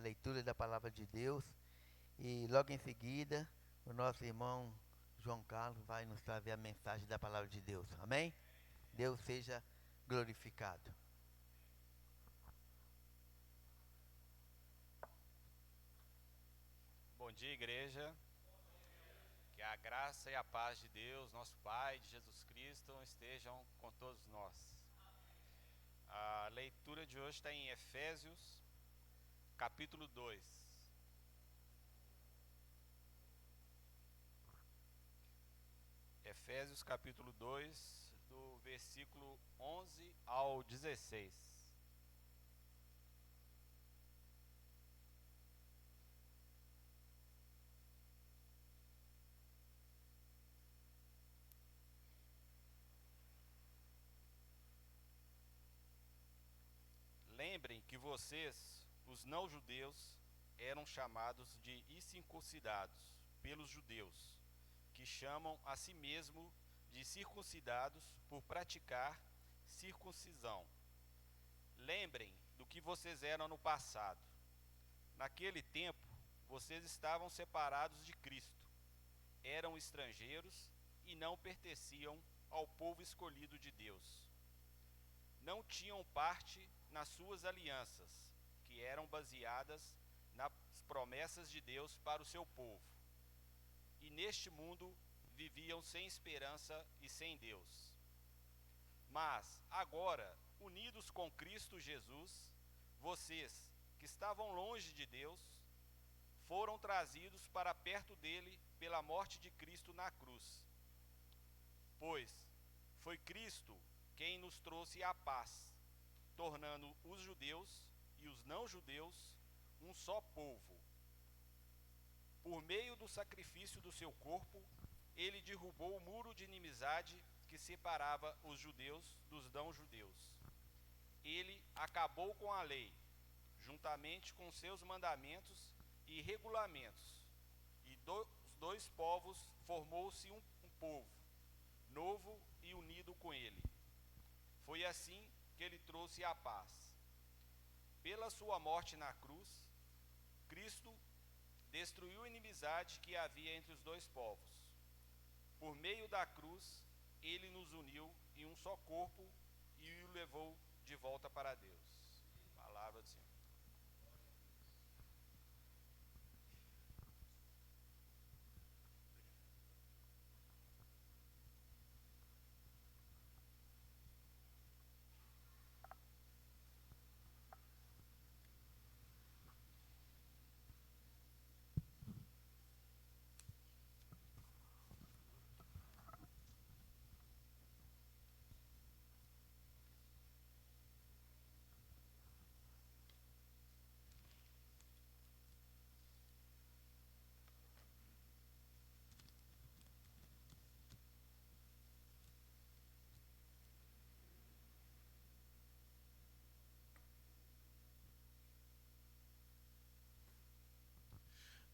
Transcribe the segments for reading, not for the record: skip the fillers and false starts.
leitura da palavra de Deus. E logo em seguida, o nosso irmão João Carlos vai nos trazer a mensagem da palavra de Deus. Amém? Deus seja glorificado. Bom dia, igreja. Que a graça e a paz de Deus, nosso Pai, de Jesus Cristo, estejam com todos nós. A leitura de hoje está em Efésios, capítulo 2. Efésios, capítulo 2, do versículo 11 ao 16. Lembrem que vocês, os não-judeus, eram chamados de incircuncidados pelos judeus, que chamam a si mesmo de circuncidados por praticar circuncisão. Lembrem do que vocês eram no passado. Naquele tempo, vocês estavam separados de Cristo, eram estrangeiros e não pertenciam ao povo escolhido de Deus. Não tinham parte nas suas alianças, que eram baseadas nas promessas de Deus para o seu povo. E neste mundo viviam sem esperança e sem Deus. Mas agora, unidos com Cristo Jesus, vocês que estavam longe de Deus, foram trazidos para perto dele pela morte de Cristo na cruz. Pois foi Cristo quem nos trouxe a paz, tornando os judeus e os não-judeus um só povo. Por meio do sacrifício do seu corpo, ele derrubou o muro de inimizade que separava os judeus dos não-judeus. Ele acabou com a lei, juntamente com seus mandamentos e regulamentos, e dos dois povos formou-se um povo, novo e unido com ele. Foi assim que ele trouxe a paz. Pela sua morte na cruz, Cristo destruiu a inimizade que havia entre os dois povos. Por meio da cruz, ele nos uniu em um só corpo e o levou de volta para Deus. Palavra do Senhor.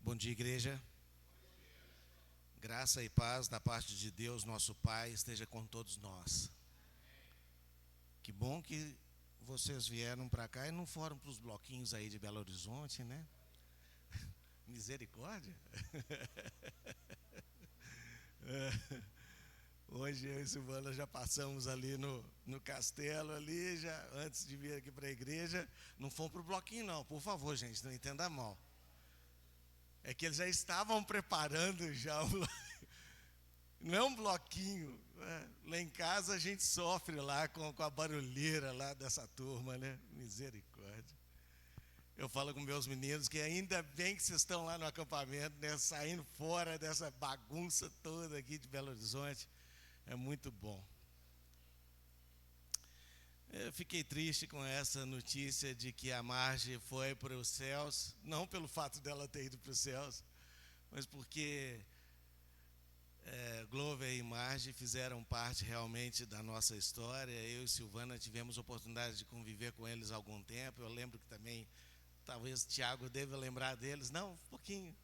Bom dia, igreja. Graça e paz da parte de Deus, nosso Pai, esteja com todos nós. Que bom que vocês vieram para cá e não foram para os bloquinhos aí de Belo Horizonte, né? Misericórdia. Hoje eu e Silvana já passamos ali no castelo, ali, já antes de vir aqui para a igreja. Não fomos para o bloquinho não, por favor, gente, não entenda mal. É que eles já estavam preparando já não é um bloquinho, né? Lá em casa a gente sofre lá com a barulheira lá dessa turma, né? Misericórdia. Eu falo com meus meninos que ainda bem que vocês estão lá no acampamento, né? Saindo fora dessa bagunça toda aqui de Belo Horizonte. É muito bom. Eu fiquei triste com essa notícia de que a Marge foi para os céus, não pelo fato dela ter ido para os céus, mas porque Glover e Marge fizeram parte realmente da nossa história. Eu e Silvana tivemos oportunidade de conviver com eles há algum tempo. Eu lembro que também, talvez Tiago deva lembrar deles, não, um pouquinho.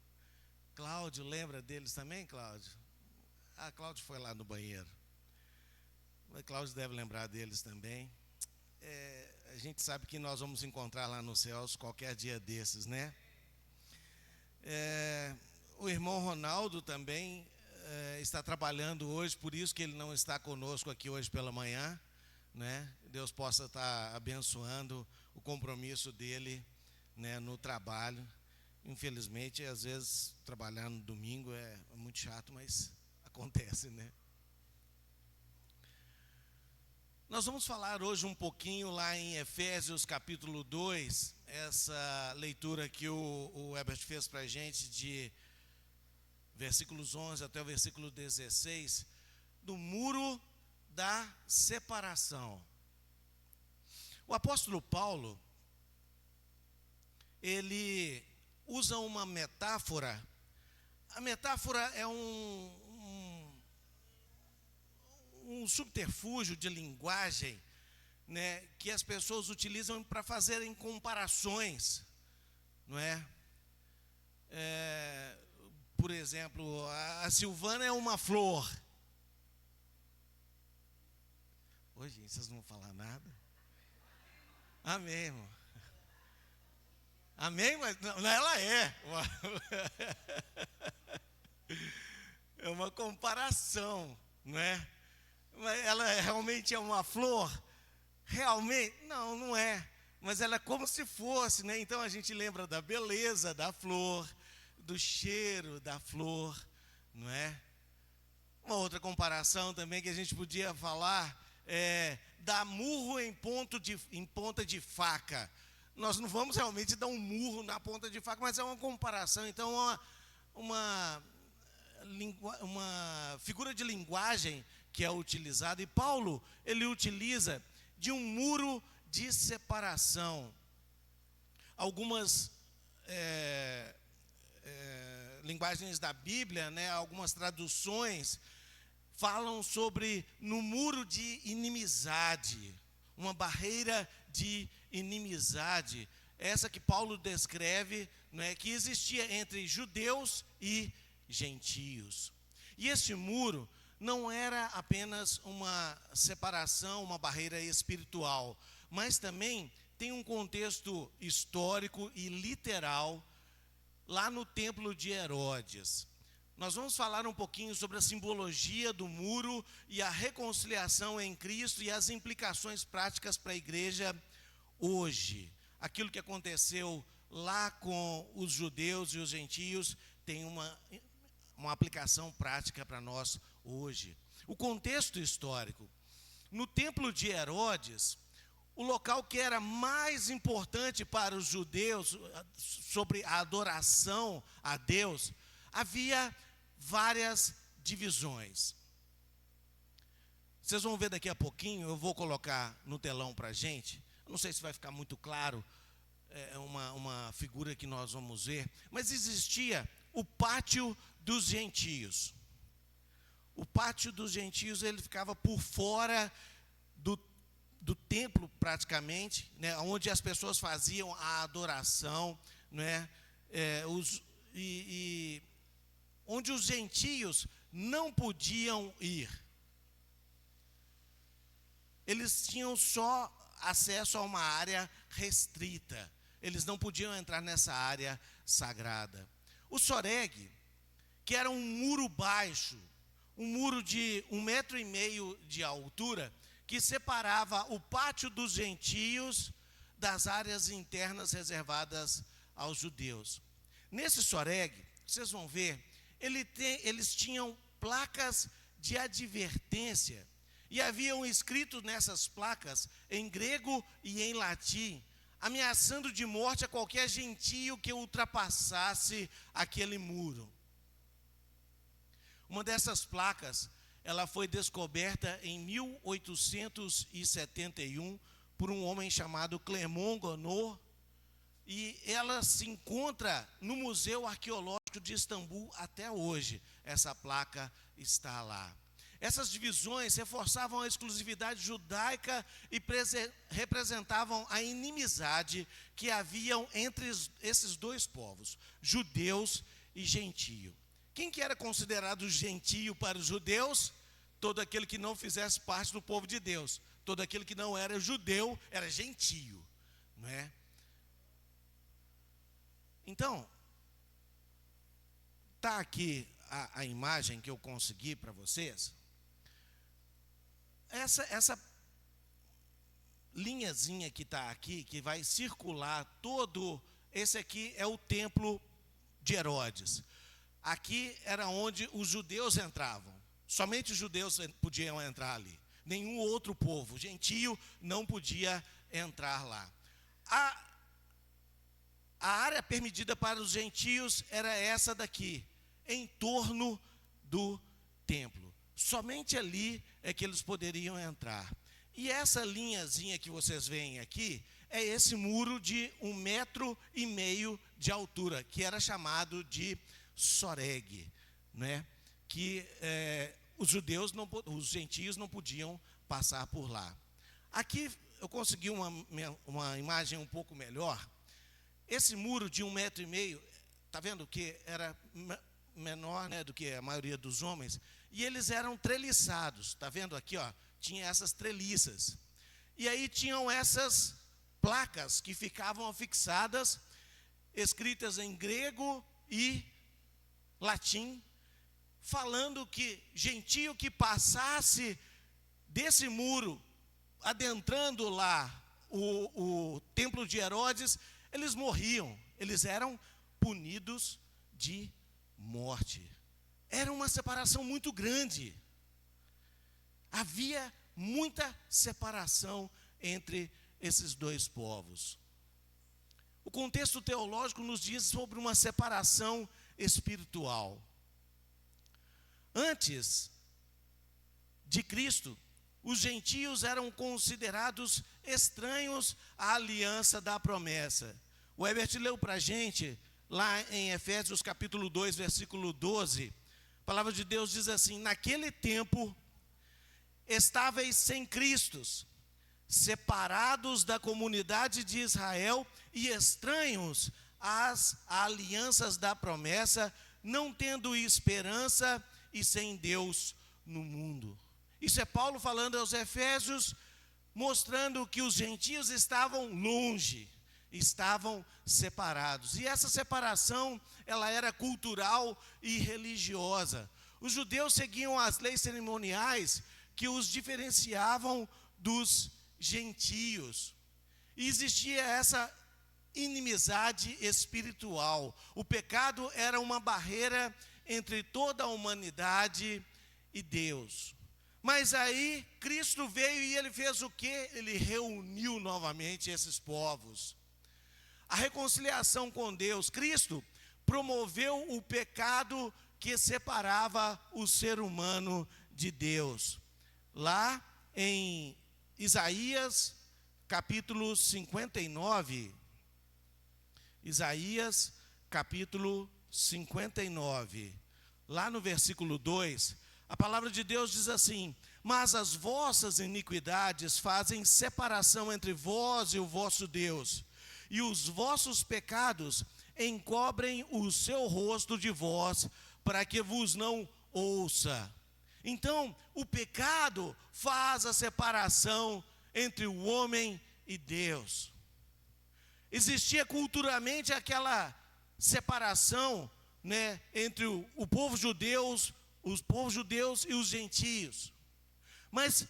Cláudio lembra deles também, Cláudio? Cláudio foi lá no banheiro. Mas Cláudio deve lembrar deles também. A a gente sabe que nós vamos encontrar lá nos céus qualquer dia desses, né? O irmão Ronaldo também está trabalhando hoje, por isso que ele não está conosco aqui hoje pela manhã, né? Deus possa estar abençoando o compromisso dele, né, no trabalho. Infelizmente, às vezes, trabalhar no domingo é muito chato, mas acontece, né? Nós vamos falar hoje um pouquinho lá em Efésios capítulo 2, essa leitura que o Herbert fez para a gente de versículos 11 até o versículo 16, do muro da separação. O apóstolo Paulo, ele usa uma metáfora. A metáfora é um subterfúgio de linguagem, né, que as pessoas utilizam para fazerem comparações, não é? Por exemplo, a Silvana é uma flor. Oi, gente, vocês não vão falar nada? Amém, irmão. Amém? Mas não, ela é. É uma comparação, não é? Mas ela realmente é uma flor? Realmente? Não, não é. Mas ela é como se fosse, né? Então a gente lembra da beleza da flor, do cheiro da flor, não é? Uma outra comparação também que a gente podia falar é dar murro em ponta de faca. Nós não vamos realmente dar um murro na ponta de faca, mas é uma comparação. Então, uma figura de linguagem que é utilizada. E Paulo, ele utiliza de um muro de separação. Algumas linguagens da Bíblia, né, algumas traduções, falam sobre no muro de inimizade, uma barreira de inimizade, essa que Paulo descreve, né, que existia entre judeus e gentios. E esse muro não era apenas uma separação, uma barreira espiritual, mas também tem um contexto histórico e literal lá no templo de Herodes. Nós vamos falar um pouquinho sobre a simbologia do muro e a reconciliação em Cristo e as implicações práticas para a igreja hoje. Aquilo que aconteceu lá com os judeus e os gentios tem uma aplicação prática para nós hoje. O contexto histórico. No templo de Herodes, o local que era mais importante para os judeus sobre a adoração a Deus, havia várias divisões. Vocês vão ver daqui a pouquinho, eu vou colocar no telão para a gente. Não sei se vai ficar muito claro, é uma figura que nós vamos ver. Mas existia o pátio dos gentios. O pátio dos gentios, ele ficava por fora do templo praticamente, né, onde as pessoas faziam a adoração, né, onde os gentios não podiam ir. Eles tinham só acesso a uma área restrita. Eles não podiam entrar nessa área sagrada. O soreg, que era um muro baixo, um muro de 1,5 metro de altura, que separava o pátio dos gentios das áreas internas reservadas aos judeus. Nesse soreg, vocês vão ver, eles tinham placas de advertência, e haviam escrito nessas placas, em grego e em latim, ameaçando de morte a qualquer gentio que ultrapassasse aquele muro. Uma dessas placas, ela foi descoberta em 1871 por um homem chamado Clermont Ganneau, e ela se encontra no Museu Arqueológico de Istambul até hoje. Essa placa está lá. Essas divisões reforçavam a exclusividade judaica e representavam a inimizade que haviam entre esses dois povos, judeus e gentio. Quem que era considerado gentio para os judeus? Todo aquele que não fizesse parte do povo de Deus. todo aquele que não era judeu era gentio, não é? Então, está aqui a imagem que eu consegui para vocês. Essa linhazinha que está aqui, que vai circular todo, esse aqui é o templo de Herodes. Aqui era onde os judeus entravam. Somente os judeus podiam entrar ali. Nenhum outro povo, gentio, não podia entrar lá. A área permitida para os gentios era essa daqui, em torno do templo. Somente ali é que eles poderiam entrar. E essa linhazinha que vocês veem aqui, é esse muro de 1,5 metro de altura, que era chamado de Soreg, né? Que os gentios não podiam passar por lá. Aqui eu consegui uma imagem um pouco melhor. Esse muro de 1,5 metro, está vendo que era menor, né, do que a maioria dos homens, e eles eram treliçados. Está vendo aqui, ó, tinha essas treliças. E aí tinham essas placas que ficavam afixadas, escritas em grego e latim, falando que gentio que passasse desse muro, adentrando lá o templo de Herodes, eles morriam, eles eram punidos de morte. Era uma separação muito grande. Havia muita separação entre esses dois povos. O contexto teológico nos diz sobre uma separação espiritual. Antes de Cristo, os gentios eram considerados estranhos à aliança da promessa. O Herbert leu para a gente, lá em Efésios capítulo 2, versículo 12, a palavra de Deus diz assim: naquele tempo, estáveis sem Cristo, separados da comunidade de Israel e estranhos às alianças da promessa, não tendo esperança e sem Deus no mundo. Isso é Paulo falando aos Efésios, mostrando que os gentios estavam longe, estavam separados. E essa separação, ela era cultural e religiosa. Os judeus seguiam as leis cerimoniais que os diferenciavam dos gentios. E existia essa inimizade espiritual. O pecado era uma barreira entre toda a humanidade e Deus. Mas aí Cristo veio e ele fez o quê? Ele reuniu novamente esses povos. A reconciliação com Deus. Cristo promoveu o pecado que separava o ser humano de Deus. Lá em Isaías, capítulo 59, Isaías, capítulo 59, lá no versículo 2, a palavra de Deus diz assim: mas as vossas iniquidades fazem separação entre vós e o vosso Deus, e os vossos pecados encobrem o seu rosto de vós, para que vos não ouça. Então, o pecado faz a separação entre o homem e Deus. Existia culturalmente aquela separação, né, entre o povo judeu, os povos judeus e os gentios. Mas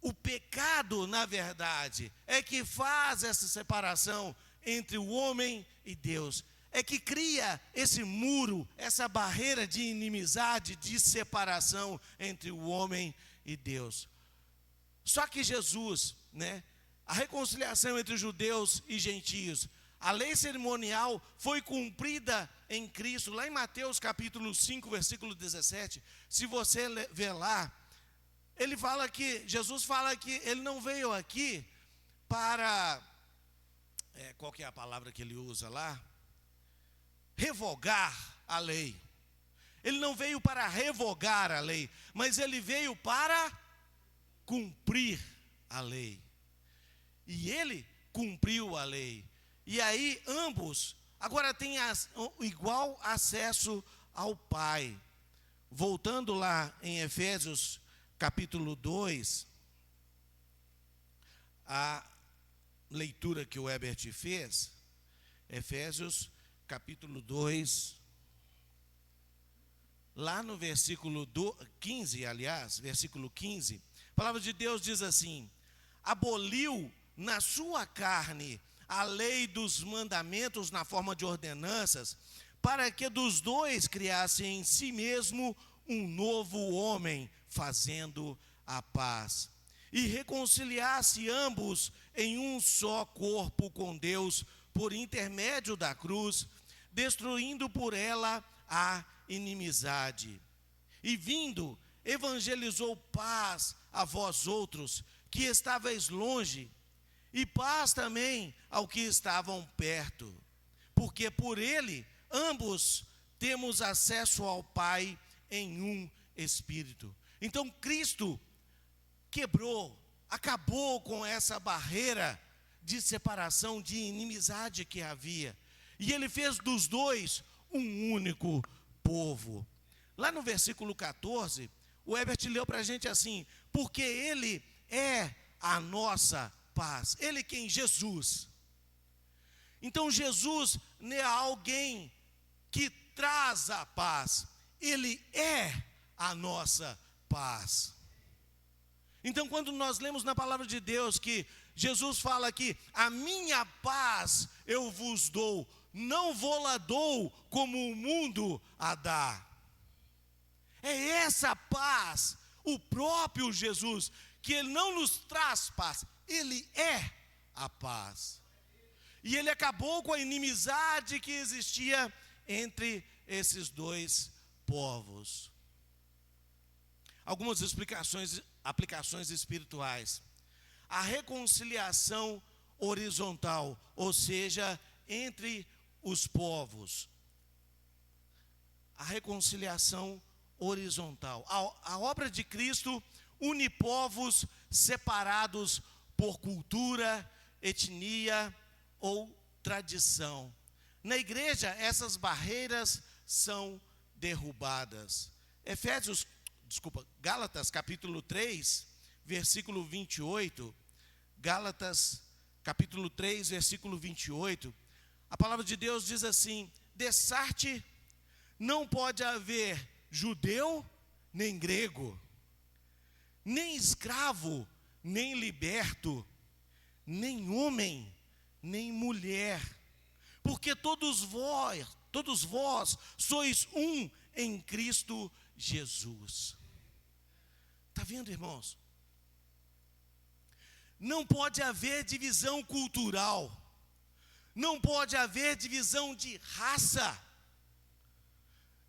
o pecado, na verdade, é que faz essa separação entre o homem e Deus. É que cria esse muro, essa barreira de inimizade, de separação entre o homem e Deus. Só que Jesus, né, a reconciliação entre judeus e gentios, a lei cerimonial foi cumprida em Cristo. Lá em Mateus capítulo 5, versículo 17, se você ver lá, ele fala que, Jesus fala que ele não veio aqui para, qual que é a palavra que ele usa lá? Revogar a lei. Ele não veio para revogar a lei, mas ele veio para cumprir a lei. E ele cumpriu a lei. E aí ambos agora têm igual acesso ao Pai. Voltando lá em Efésios capítulo 2, a leitura que o Herbert fez, Efésios capítulo 2, lá no versículo 15, aliás, versículo 15, a palavra de Deus diz assim: aboliu na sua carne a lei dos mandamentos na forma de ordenanças, para que dos dois criasse em si mesmo um novo homem, fazendo a paz, e reconciliasse ambos em um só corpo com Deus, por intermédio da cruz, destruindo por ela a inimizade. E vindo, evangelizou paz a vós outros, que estáveis longe, e paz também ao que estavam perto, porque por ele ambos temos acesso ao Pai em um Espírito. Então Cristo quebrou, acabou com essa barreira de separação, de inimizade que havia, e ele fez dos dois um único povo. Lá no versículo 14, o Herbert leu para a gente assim: porque ele é a nossa paz. Ele quem? Jesus. Então Jesus não é alguém que traz a paz, ele é a nossa paz. Então quando nós lemos na palavra de Deus que Jesus fala que a minha paz eu vos dou, não vou-la dou como o mundo a dá. É essa paz, o próprio Jesus, que ele não nos traz paz, ele é a paz. E ele acabou com a inimizade que existia entre esses dois povos. Algumas aplicações espirituais. A reconciliação horizontal, ou seja, entre os povos. A reconciliação horizontal. A obra de Cristo une povos separados por cultura, etnia ou tradição. Na igreja, essas barreiras são derrubadas. Gálatas capítulo 3, versículo 28. Gálatas capítulo 3, versículo 28. A palavra de Deus diz assim: dessarte não pode haver judeu nem grego, nem escravo nem liberto, nem homem nem mulher, porque todos vós sois um em Cristo Jesus. Está vendo, irmãos? Não pode haver divisão cultural, não pode haver divisão de raça,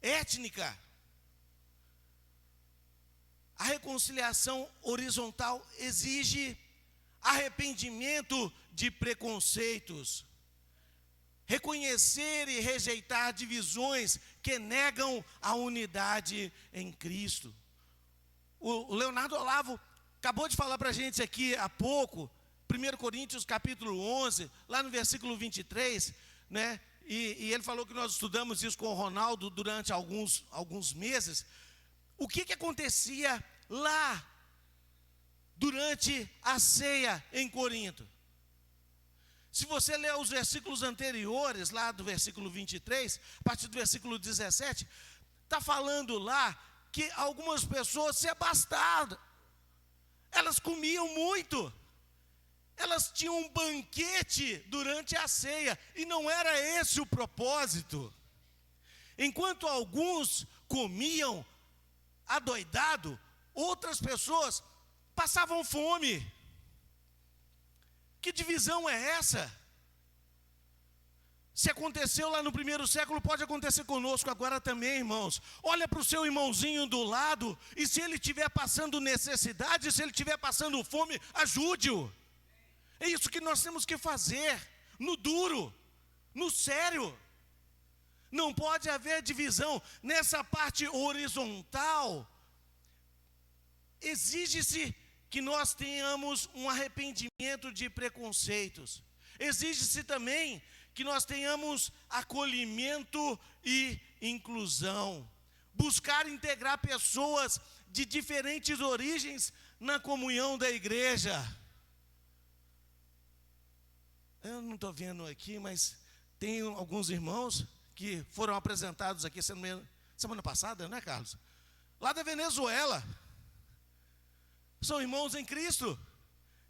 étnica. A reconciliação horizontal exige arrependimento de preconceitos, reconhecer e rejeitar divisões que negam a unidade em Cristo. O Leonardo Olavo acabou de falar para a gente aqui há pouco, 1 Coríntios capítulo 11, lá no versículo 23, né? E ele falou que nós estudamos isso com o Ronaldo durante alguns meses. O que acontecia lá durante a ceia em Corinto? Se você ler os versículos anteriores, lá do versículo 23, a partir do versículo 17, está falando lá que algumas pessoas se abastaram, elas comiam muito, elas tinham um banquete durante a ceia, e não era esse o propósito. Enquanto alguns comiam adoidado, outras pessoas passavam fome. Que divisão é essa? Se aconteceu lá no primeiro século, pode acontecer conosco agora também, irmãos. Olha para o seu irmãozinho do lado, e se ele estiver passando necessidade, se ele estiver passando fome, ajude-o. É isso que nós temos que fazer, no duro, no sério. Não pode haver divisão. Nessa parte horizontal, exige-se que nós tenhamos um arrependimento de preconceitos. Exige-se também que nós tenhamos acolhimento e inclusão. Buscar integrar pessoas de diferentes origens na comunhão da igreja. eu não estou vendo aqui, mas tem alguns irmãos que foram apresentados aqui semana passada, né, Carlos? Lá da Venezuela. São irmãos em Cristo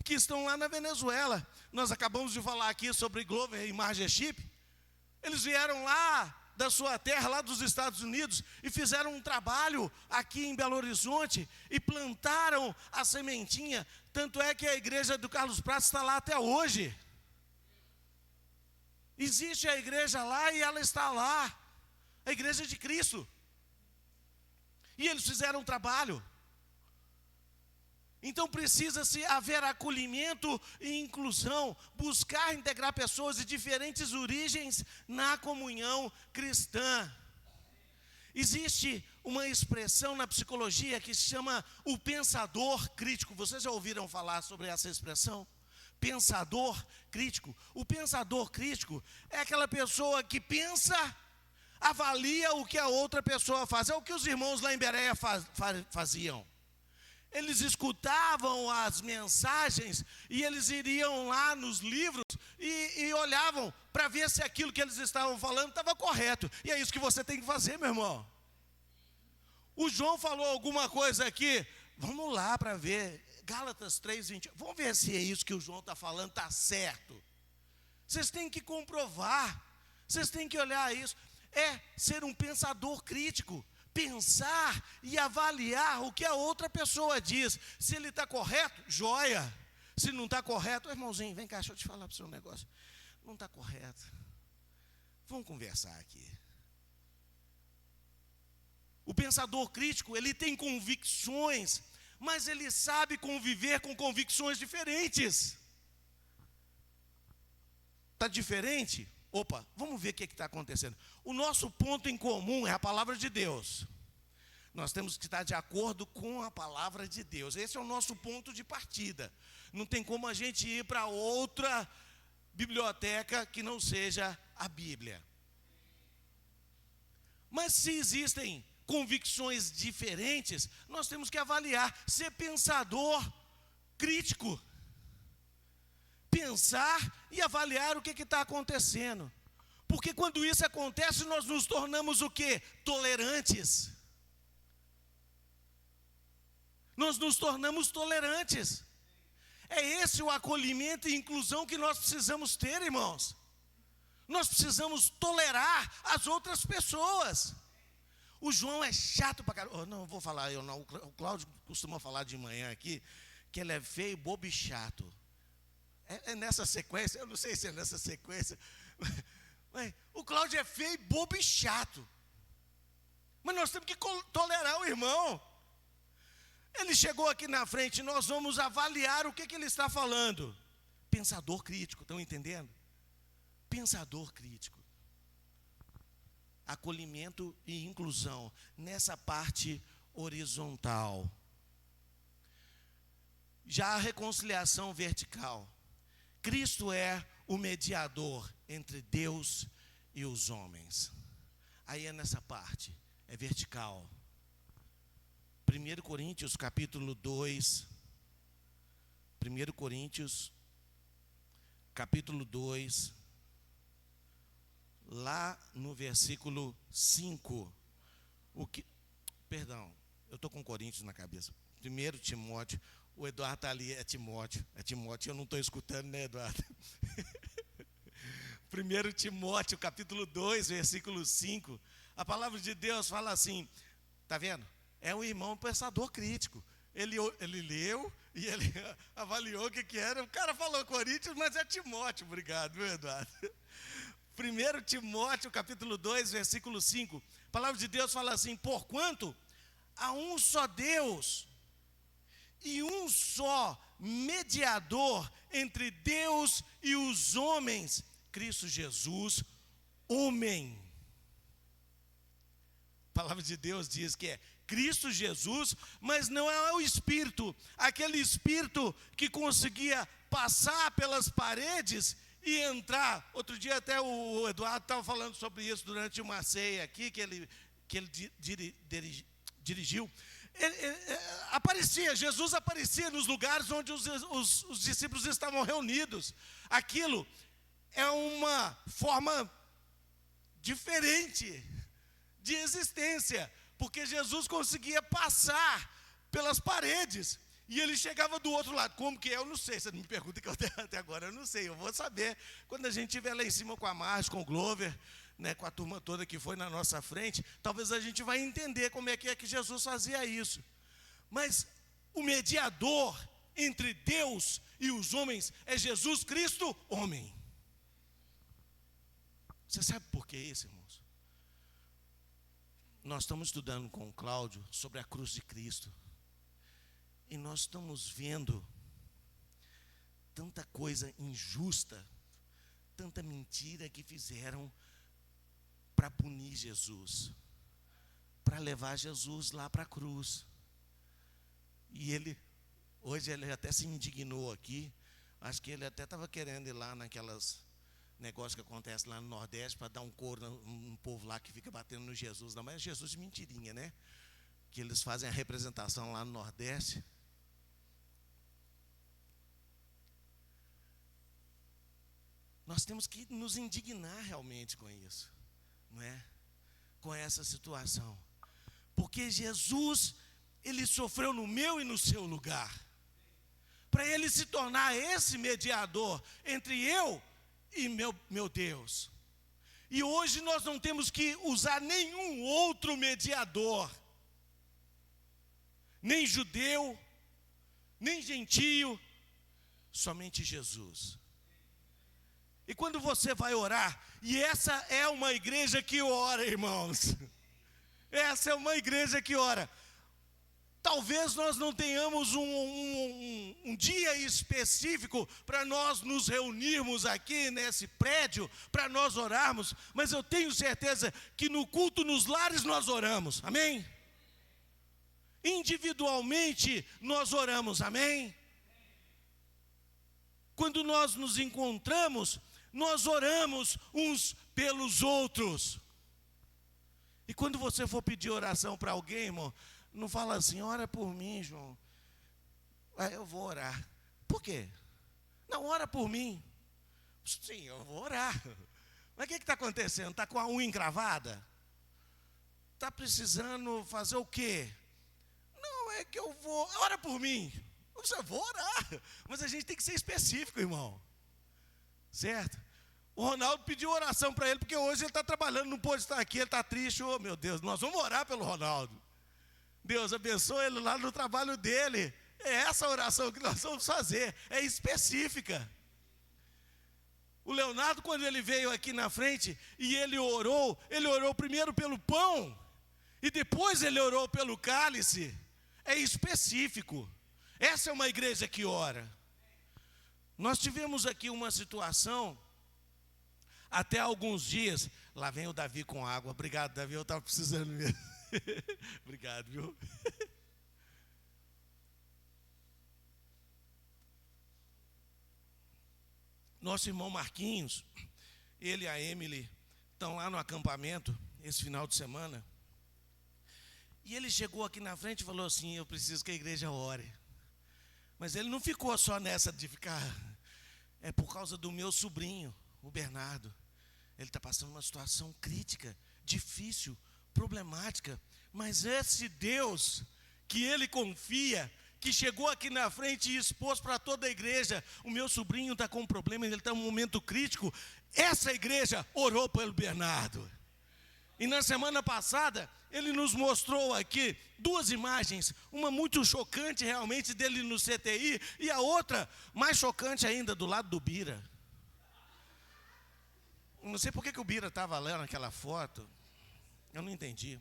que estão lá na Venezuela. Nós acabamos de falar aqui sobre Glover e Margie Chip. Eles vieram lá da sua terra, lá dos Estados Unidos, e fizeram um trabalho aqui em Belo Horizonte e plantaram a sementinha. Tanto é que a igreja do Carlos Prates está lá até hoje. Existe a igreja lá e ela está lá, a igreja de Cristo. E eles fizeram um trabalho. Então precisa-se haver acolhimento e inclusão, buscar integrar pessoas de diferentes origens na comunhão cristã. Existe uma expressão na psicologia que se chama o pensador crítico. Vocês já ouviram falar sobre essa expressão? Pensador crítico. O pensador crítico é aquela pessoa que pensa, avalia o que a outra pessoa faz. É o que os irmãos lá em Bereia faziam. Eles escutavam as mensagens e eles iriam lá nos livros e olhavam para ver se aquilo que eles estavam falando estava correto. E é isso que você tem que fazer, meu irmão. O João falou alguma coisa aqui, vamos lá para ver. Gálatas 3:20. Vamos ver se é isso que o João está falando, está certo. Vocês têm que comprovar. Vocês têm que olhar isso. É ser um pensador crítico. Pensar e avaliar o que a outra pessoa diz. Se ele está correto, joia. Se não está correto, irmãozinho, vem cá, deixa eu te falar para o seu negócio. Não está correto. Vamos conversar aqui. O pensador crítico, ele tem convicções, mas ele sabe conviver com convicções diferentes. Está diferente? Opa, vamos ver o que está acontecendo. O nosso ponto em comum é a palavra de Deus. Nós temos que estar de acordo com a palavra de Deus. Esse é o nosso ponto de partida. Não tem como a gente ir para outra biblioteca que não seja a Bíblia. Mas se existem convicções diferentes, nós temos que avaliar, ser pensador crítico. Pensar e avaliar o que está acontecendo. Porque quando isso acontece, nós nos tornamos o quê? Tolerantes. Nós nos tornamos tolerantes. É esse o acolhimento e inclusão que nós precisamos ter, irmãos. Nós precisamos tolerar as outras pessoas. O João é chato pra caramba. Oh, não, vou falar eu não. O Cláudio costuma falar de manhã aqui que ele é feio, bobo e chato. É nessa sequência, eu não sei se é nessa sequência, mas o Cláudio é feio, bobo e chato. Mas nós temos que tolerar o irmão. Ele chegou aqui na frente, nós vamos avaliar o que ele está falando. Pensador crítico, estão entendendo? Pensador crítico. Acolhimento e inclusão nessa parte horizontal. Já a reconciliação vertical. Cristo é o mediador entre Deus e os homens. Aí é nessa parte, é vertical. 1 Coríntios capítulo 2. 1 Coríntios capítulo 2. Lá no versículo 5. Perdão, eu estou com Coríntios na cabeça. 1 Timóteo. O Eduardo está ali, é Timóteo, eu não estou escutando, né, Eduardo? 1 Timóteo, capítulo 2, versículo 5, a palavra de Deus fala assim, está vendo? É um irmão pensador crítico. Ele leu e ele avaliou o que era. O cara falou Coríntios, mas é Timóteo, obrigado, meu Eduardo. 1 Timóteo, capítulo 2, versículo 5, a palavra de Deus fala assim, porquanto há um só Deus e um só mediador entre Deus e os homens, Cristo Jesus, homem. A palavra de Deus diz que é Cristo Jesus, mas não é o Espírito, aquele Espírito que conseguia passar pelas paredes e entrar. Outro dia até o Eduardo estava falando sobre isso durante uma ceia aqui, que ele dirigiu. Jesus aparecia nos lugares onde os discípulos estavam reunidos. Aquilo é uma forma diferente de existência, porque Jesus conseguia passar pelas paredes e ele chegava do outro lado. Como que é? Eu não sei. Você me pergunta que até agora eu não sei. Eu vou saber quando a gente estiver lá em cima com a Marge, com o Glover, né, com a turma toda que foi na nossa frente. Talvez a gente vai entender como é que Jesus fazia isso. Mas o mediador entre Deus e os homens é Jesus Cristo, homem. Você sabe por que isso, irmãos? Nós estamos estudando com o Cláudio sobre a cruz de Cristo. E nós estamos vendo tanta coisa injusta, tanta mentira que fizeram para punir Jesus, para levar Jesus lá para a cruz. E hoje ele até se indignou aqui, acho que ele até estava querendo ir lá naquelas negócios que acontecem lá no Nordeste, para dar um couro no povo lá que fica batendo no Jesus, não, mas é Jesus de mentirinha, né? Que eles fazem a representação lá no Nordeste. Nós temos que nos indignar realmente com isso, não é? Com essa situação. Porque Jesus, ele sofreu no meu e no seu lugar. Para ele se tornar esse mediador entre eu e meu Deus. E hoje nós não temos que usar nenhum outro mediador. Nem judeu, nem gentio, somente Jesus. E quando você vai orar, e essa é uma igreja que ora, irmãos. Essa é uma igreja que ora. Talvez nós não tenhamos um dia específico para nós nos reunirmos aqui nesse prédio, para nós orarmos, mas eu tenho certeza que no culto nos lares nós oramos, amém? Individualmente nós oramos, amém? Quando nós nos encontramos, nós oramos uns pelos outros. E quando você for pedir oração para alguém, irmão, não fala assim, ora por mim, João. Eu vou orar. Por quê? Não, ora por mim. Sim, eu vou orar. Mas o que está acontecendo? Está com a unha encravada? Está precisando fazer o quê? Não, é que eu vou, ora por mim. Eu vou orar. Mas a gente tem que ser específico, irmão. Certo? O Ronaldo pediu oração para ele, porque hoje ele está trabalhando, não pôde estar aqui, ele está triste. Oh, meu Deus, nós vamos orar pelo Ronaldo. Deus abençoe ele lá no trabalho dele. É essa oração que nós vamos fazer, é específica. O Leonardo, quando ele veio aqui na frente e ele orou primeiro pelo pão, e depois ele orou pelo cálice. É específico. Essa é uma igreja que ora. Nós tivemos aqui uma situação, até alguns dias, lá vem o Davi com água. Obrigado, Davi, eu estava precisando mesmo. Obrigado, viu? Nosso irmão Marquinhos, ele e a Emily estão lá no acampamento, esse final de semana. E ele chegou aqui na frente e falou assim, eu preciso que a igreja ore. Mas ele não ficou só nessa de ficar, é por causa do meu sobrinho, o Bernardo. Ele está passando uma situação crítica, difícil, problemática. Mas esse Deus que ele confia, que chegou aqui na frente e expôs para toda a igreja, o meu sobrinho está com um problema, ele está em um momento crítico. Essa igreja orou pelo Bernardo. E na semana passada, ele nos mostrou aqui duas imagens, uma muito chocante realmente dele no CTI, e a outra mais chocante ainda do lado do Bira. Não sei por que o Bira estava lá naquela foto, eu não entendi.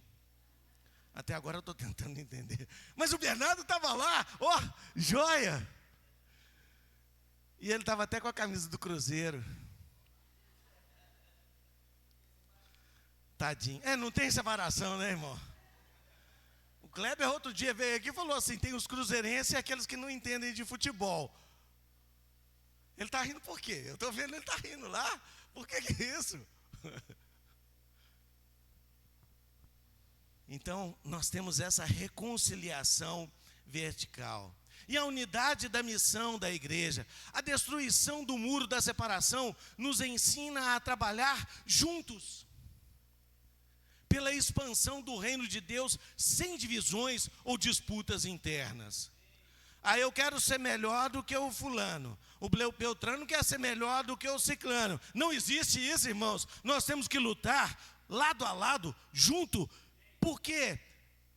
Até agora eu estou tentando entender. Mas o Bernardo estava lá, ó, joia! E ele estava até com a camisa do Cruzeiro. Tadinho. Não tem separação, né, irmão? O Kleber outro dia veio aqui e falou assim, tem os cruzeirenses e aqueles que não entendem de futebol. Ele está rindo por quê? Eu estou vendo ele está rindo lá. Por que é isso? Então, nós temos essa reconciliação vertical. e a unidade da missão da igreja. A destruição do muro da separação nos ensina a trabalhar juntos, pela expansão do reino de Deus, sem divisões ou disputas internas. Aí eu quero ser melhor do que o fulano, o Beltrano quer ser melhor do que o ciclano. Não existe isso, irmãos. Nós temos que lutar lado a lado, junto, porque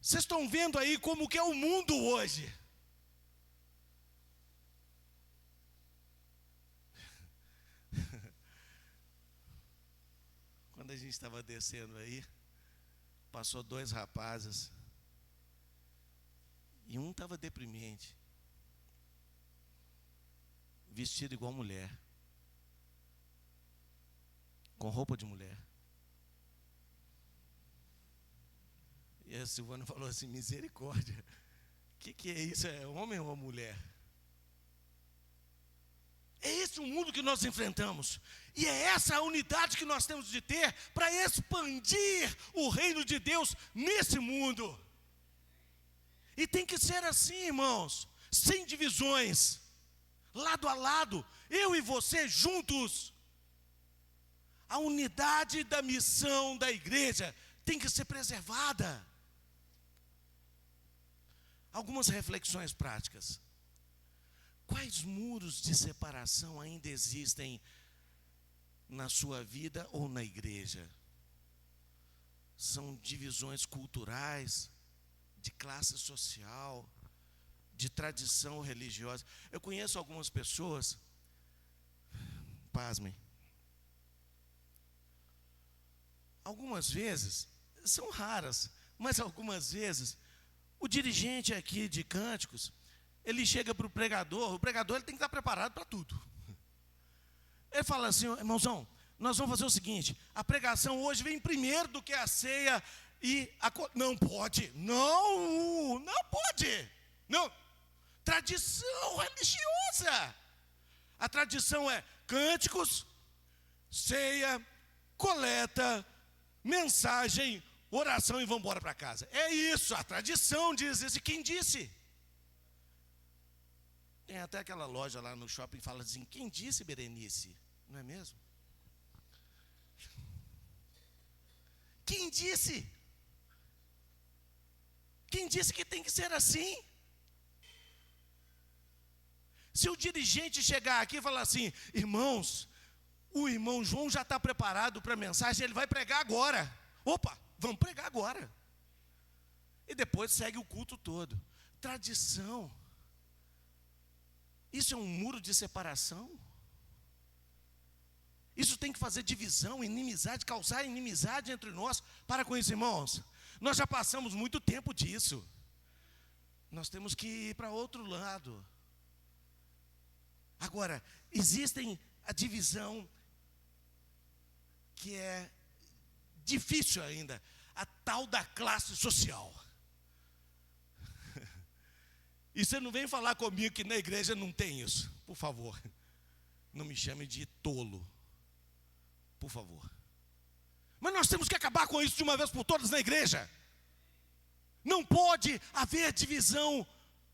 vocês estão vendo aí como que é o mundo hoje. Quando a gente estava descendo aí, passou 2 rapazes, e um estava deprimente, vestido igual mulher, com roupa de mulher. E a Silvana falou assim: misericórdia, o que é isso? É homem ou mulher? É esse o mundo que nós enfrentamos. E é essa a unidade que nós temos de ter para expandir o reino de Deus nesse mundo. E tem que ser assim, irmãos, sem divisões, lado a lado, eu e você juntos. A unidade da missão da igreja tem que ser preservada. Algumas reflexões práticas. Quais muros de separação ainda existem na sua vida ou na igreja? São divisões culturais, de classe social, de tradição religiosa. Eu conheço algumas pessoas, pasmem, algumas vezes, são raras, mas algumas vezes, o dirigente aqui de cânticos, ele chega para o pregador ele tem que estar preparado para tudo. Ele fala assim: irmãozão, nós vamos fazer o seguinte, a pregação hoje vem primeiro do que a ceia e a... Não pode, não pode, não. Tradição religiosa. A tradição é cânticos, ceia, coleta, mensagem, oração e vamos embora para casa. É isso, a tradição diz isso. E quem disse? Tem até aquela loja lá no shopping que fala assim: quem disse, Berenice? Não é mesmo? Quem disse? Quem disse que tem que ser assim? Se o dirigente chegar aqui e falar assim: irmãos, o irmão João já está preparado para a mensagem, ele vai pregar agora. Opa, vamos pregar agora. E depois segue o culto todo. Tradição. Isso é um muro de separação? Isso tem que fazer divisão, inimizade, causar inimizade entre nós. Para com isso, irmãos. Nós já passamos muito tempo disso. Nós temos que ir para outro lado. Agora, existem a divisão que é difícil ainda, a tal da classe social. E você não vem falar comigo que na igreja não tem isso, por favor. Não me chame de tolo, por favor. Mas nós temos que acabar com isso de uma vez por todas na igreja. Não pode haver divisão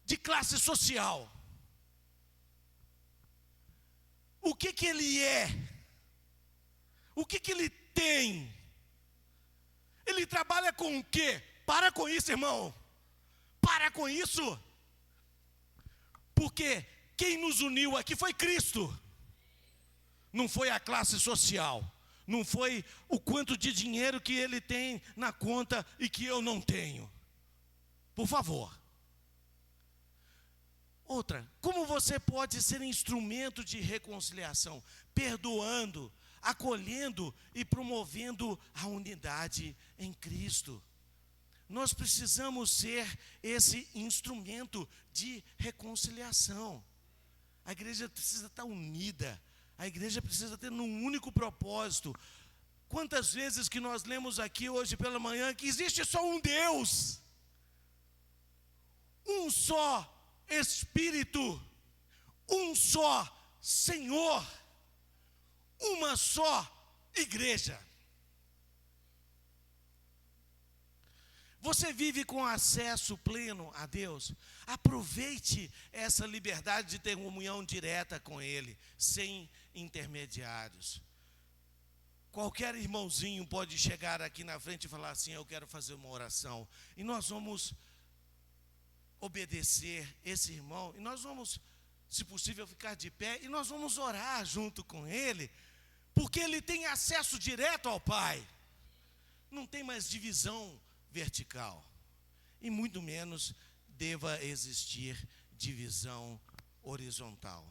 de classe social. O que ele é? O que ele tem? Ele trabalha com o quê? Para com isso, irmão. Para com isso. Porque quem nos uniu aqui foi Cristo. Não foi a classe social. Não foi o quanto de dinheiro que ele tem na conta e que eu não tenho. Por favor. Outra, como você pode ser instrumento de reconciliação? Perdoando, acolhendo e promovendo a unidade em Cristo. Nós precisamos ser esse instrumento de reconciliação. A igreja precisa estar unida. A igreja precisa ter um único propósito. Quantas vezes que nós lemos aqui hoje pela manhã que existe só um Deus, um só Espírito, um só Senhor, uma só igreja. Você vive com acesso pleno a Deus? Aproveite essa liberdade de ter comunhão direta com Ele, sem intermediários. Qualquer irmãozinho pode chegar aqui na frente e falar assim: eu quero fazer uma oração. E nós vamos obedecer esse irmão, e nós vamos, se possível, ficar de pé, e nós vamos orar junto com ele, porque ele tem acesso direto ao Pai. Não tem mais divisão vertical, e muito menos deva existir divisão horizontal.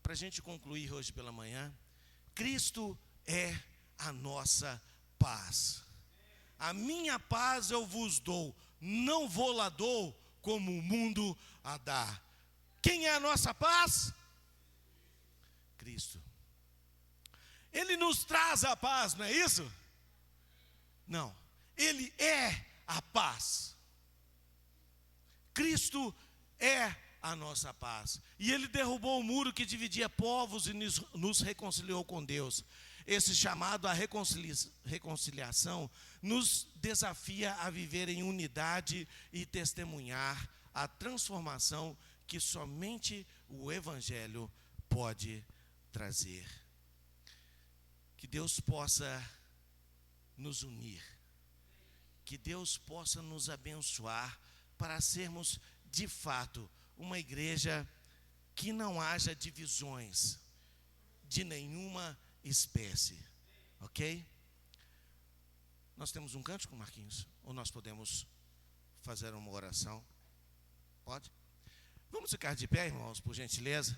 Para a gente concluir hoje pela manhã, Cristo é a nossa paz. A minha paz eu vos dou, não vou lá dou como o mundo a dá. Quem é a nossa paz? Cristo. Ele nos traz a paz, não é isso? Não, Ele é a paz. Cristo é a nossa paz. E Ele derrubou o muro que dividia povos e nos reconciliou com Deus. Esse chamado à reconciliação nos desafia a viver em unidade e testemunhar a transformação que somente o Evangelho pode trazer. Que Deus possa nos unir, que Deus possa nos abençoar para sermos de fato uma igreja que não haja divisões de nenhuma espécie, ok? Nós temos um cântico, Marquinhos? Ou nós podemos fazer uma oração? Pode? Vamos ficar de pé, irmãos, por gentileza?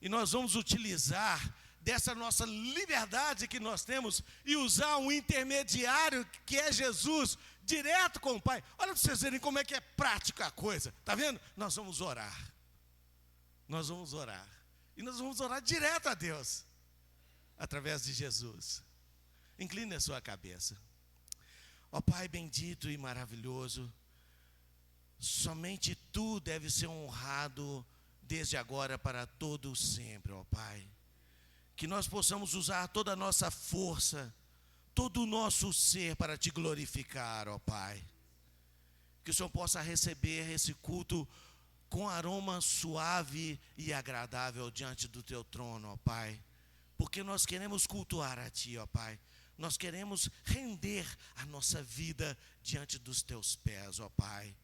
E nós vamos utilizar dessa nossa liberdade que nós temos e usar um intermediário que é Jesus, direto com o Pai. Olha para vocês verem como é que é prática a coisa, está vendo? Nós vamos orar. Nós vamos orar. E nós vamos orar direto a Deus, através de Jesus. Incline a sua cabeça. Ó Pai bendito e maravilhoso, somente Tu deve ser honrado desde agora para todo sempre, ó Pai. Que nós possamos usar toda a nossa força, todo o nosso ser para Te glorificar, ó Pai. Que o Senhor possa receber esse culto com aroma suave e agradável diante do Teu trono, ó Pai. Porque nós queremos cultuar a Ti, ó Pai. Nós queremos render a nossa vida diante dos Teus pés, ó Pai.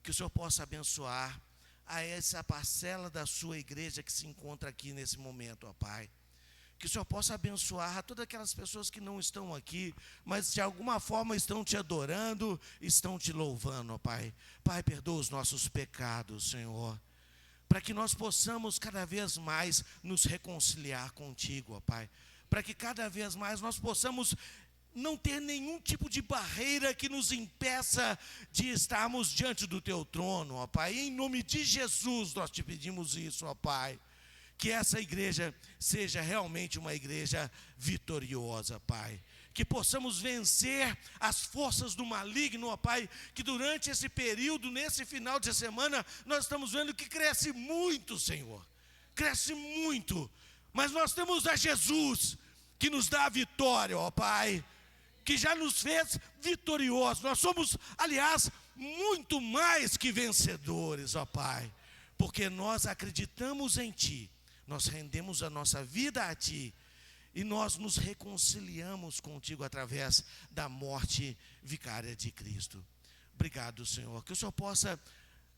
Que o Senhor possa abençoar a essa parcela da Sua igreja que se encontra aqui nesse momento, ó Pai. Que o Senhor possa abençoar a todas aquelas pessoas que não estão aqui, mas de alguma forma estão Te adorando, estão Te louvando, ó Pai. Pai, perdoa os nossos pecados, Senhor, para que nós possamos cada vez mais nos reconciliar contigo, ó Pai. Para que cada vez mais nós possamos não ter nenhum tipo de barreira que nos impeça de estarmos diante do Teu trono, ó Pai. Em nome de Jesus nós Te pedimos isso, ó Pai. Que essa igreja seja realmente uma igreja vitoriosa, Pai. Que possamos vencer as forças do maligno, ó Pai. Que durante esse período, nesse final de semana, nós estamos vendo que cresce muito, Senhor. Cresce muito. Mas nós temos a Jesus, que nos dá a vitória, ó Pai. Que já nos fez vitoriosos. Nós somos, aliás, muito mais que vencedores, ó Pai. Porque nós acreditamos em Ti. Nós rendemos a nossa vida a Ti e nós nos reconciliamos contigo através da morte vicária de Cristo. Obrigado, Senhor. Que o Senhor possa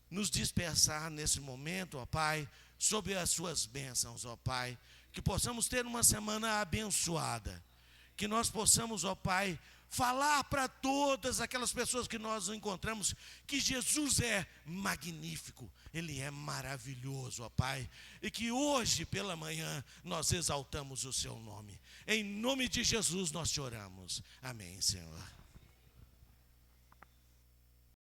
nos dispersar nesse momento, ó Pai, sob as Suas bênçãos, ó Pai. Que possamos ter uma semana abençoada. Que nós possamos, ó Pai, falar para todas aquelas pessoas que nós encontramos que Jesus é magnífico, Ele é maravilhoso, ó Pai. E que hoje pela manhã nós exaltamos o Seu nome. Em nome de Jesus nós te oramos. Amém, Senhor.